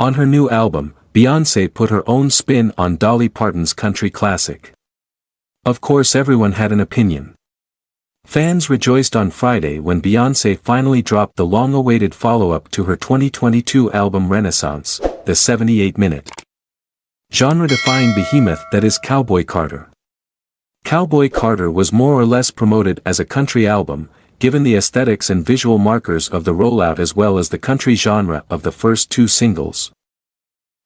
On her new album, Beyoncé put her own spin on Dolly Parton's country classic. Of course, everyone had an opinion. Fans rejoiced on Friday when Beyoncé finally dropped the long-awaited follow-up to her 2022 album Renaissance, the 78-minute genre-defying behemoth that is Cowboy Carter. Cowboy Carter was more or less promoted as a country album, given the aesthetics and visual markers of the rollout as well as the country genre of the first two singles.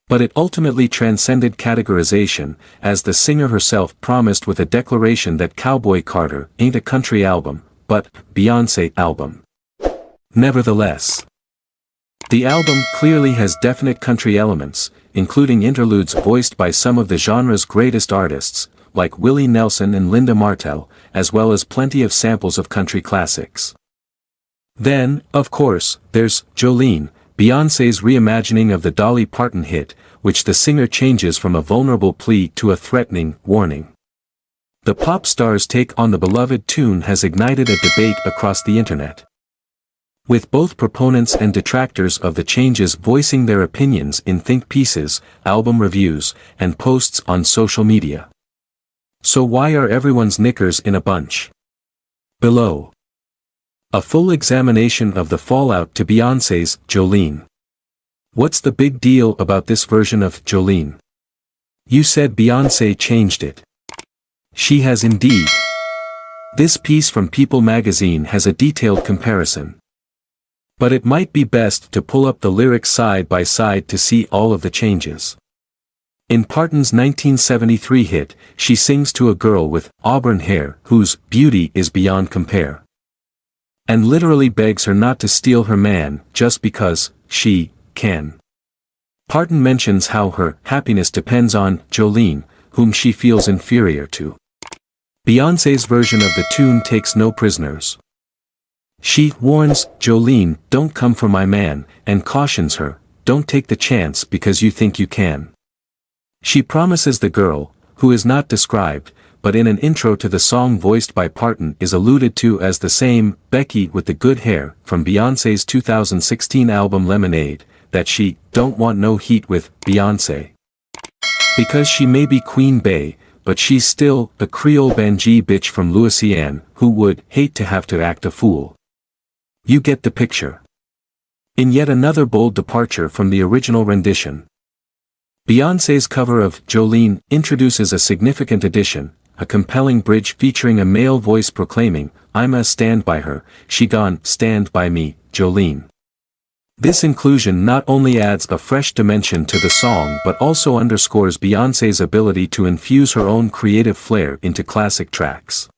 But it ultimately transcended categorization, as the singer herself promised with a declaration that Cowboy Carter ain't a country album, but Beyoncé album. Nevertheless, the album clearly has definite country elements, including interludes voiced by some of the genre's greatest artists, like Willie Nelson and Linda Martell, as well as plenty of samples of country classics. Then, of course, there's Jolene, Beyoncé's reimagining of the Dolly Parton hit, which the singer changes from a vulnerable plea to a threatening warning. The pop star's take on the beloved tune has ignited a debate across the internet, with both proponents and detractors of the changes voicing their opinions in think pieces, album reviews, and posts on social media. So why are everyone's knickers in a bunch? Below, a full examination of the fallout to Beyoncé's Jolene. What's the big deal about this version of Jolene? You said Beyoncé changed it. She has indeed. This piece from People magazine has a detailed comparison. But it might be best to pull up the lyrics side by side to see all of the changes. In Parton's 1973 hit, she sings to a girl with auburn hair whose beauty is beyond compare, and literally begs her not to steal her man just because she can. Parton mentions how her happiness depends on Jolene, whom she feels inferior to. Beyoncé's version of the tune takes no prisoners. She warns Jolene, "Don't come for my man," and cautions her, "Don't take the chance because you think you can." She promises the girl, who is not described, but in an intro to the song voiced by Parton is alluded to as the same Becky with the good hair from Beyoncé's 2016 album Lemonade, that she don't want no heat with Beyoncé. Because she may be Queen Bey, but she's still a Creole Banjee bitch from Louisiana who would hate to have to act a fool. You get the picture. In yet another bold departure from the original rendition, Beyoncé's cover of Jolene introduces a significant addition, a compelling bridge featuring a male voice proclaiming, "I'ma stand by her, she gon' stand by me, Jolene." This inclusion not only adds a fresh dimension to the song but also underscores Beyoncé's ability to infuse her own creative flair into classic tracks.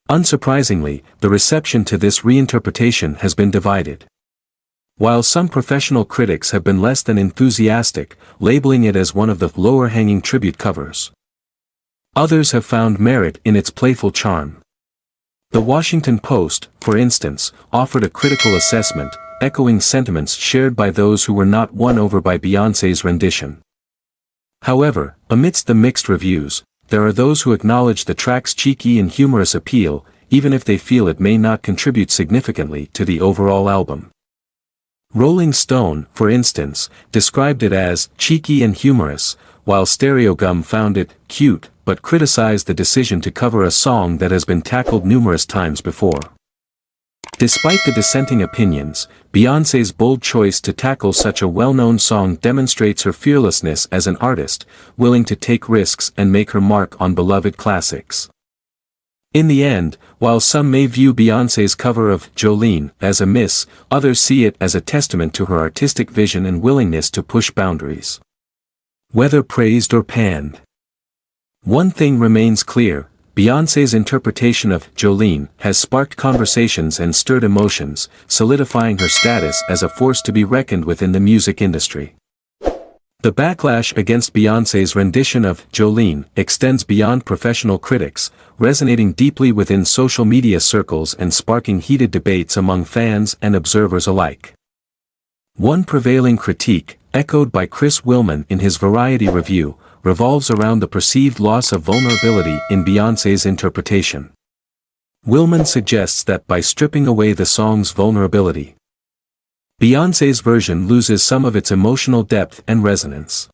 Unsurprisingly, the reception to this reinterpretation has been divided. While some professional critics have been less than enthusiastic, labeling it as one of the lower-hanging tribute covers, others have found merit in its playful charm. The Washington Post, for instance, offered a critical assessment, echoing sentiments shared by those who were not won over by Beyoncé's rendition. However, amidst the mixed reviews, there are those who acknowledge the track's cheeky and humorous appeal, even if they feel it may not contribute significantly to the overall album. Rolling Stone, for instance, described it as cheeky and humorous, while Stereogum found it cute, but criticized the decision to cover a song that has been tackled numerous times before. Despite the dissenting opinions, Beyoncé's bold choice to tackle such a well-known song demonstrates her fearlessness as an artist, willing to take risks and make her mark on beloved classics. In the end, while some may view Beyoncé's cover of Jolene as a miss, others see it as a testament to her artistic vision and willingness to push boundaries. Whether praised or panned, one thing remains clear: Beyoncé's interpretation of Jolene has sparked conversations and stirred emotions, solidifying her status as a force to be reckoned with in the music industry. The backlash against Beyoncé's rendition of Jolene extends beyond professional critics, resonating deeply within social media circles and sparking heated debates among fans and observers alike. One prevailing critique, echoed by Chris Willman in his Variety review, revolves around the perceived loss of vulnerability in Beyoncé's interpretation. Willman suggests that by stripping away the song's vulnerability, Beyoncé's version loses some of its emotional depth and resonance.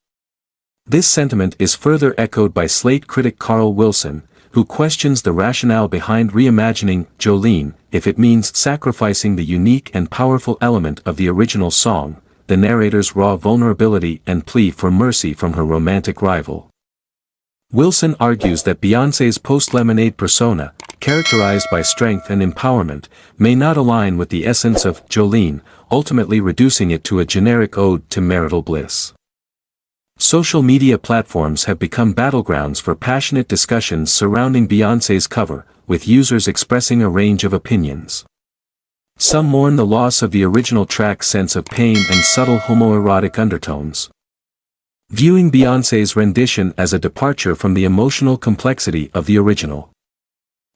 This sentiment is further echoed by Slate critic Carl Wilson, who questions the rationale behind reimagining Jolene if it means sacrificing the unique and powerful element of the original song, the narrator's raw vulnerability and plea for mercy from her romantic rival. Wilson argues that Beyoncé's post-Lemonade persona, characterized by strength and empowerment, may not align with the essence of Jolene, ultimately reducing it to a generic ode to marital bliss. Social media platforms have become battlegrounds for passionate discussions surrounding Beyoncé's cover, with users expressing a range of opinions. Some mourn the loss of the original track's sense of pain and subtle homoerotic undertones, viewing Beyoncé's rendition as a departure from the emotional complexity of the original.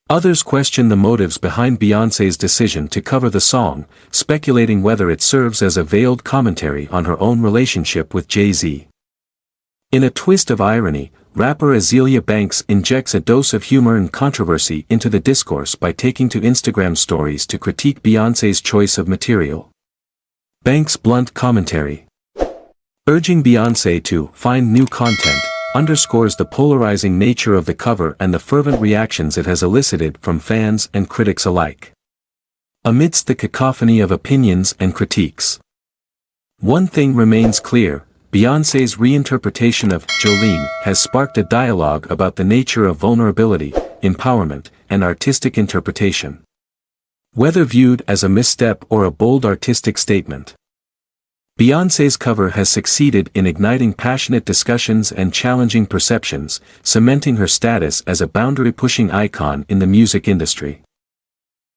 Others question the motives behind Beyoncé's decision to cover the song, speculating whether it serves as a veiled commentary on her own relationship with Jay-Z. In a twist of irony, rapper Azealia Banks injects a dose of humor and controversy into the discourse by taking to Instagram stories to critique Beyoncé's choice of material. Banks' blunt commentary, urging Beyoncé to find new content, underscores the polarizing nature of the cover and the fervent reactions it has elicited from fans and critics alike. Amidst the cacophony of opinions and critiques, one thing remains clear: Beyoncé's reinterpretation of Jolene has sparked a dialogue about the nature of vulnerability, empowerment, and artistic interpretation. Whether viewed as a misstep or a bold artistic statement, Beyoncé's cover has succeeded in igniting passionate discussions and challenging perceptions, cementing her status as a boundary-pushing icon in the music industry.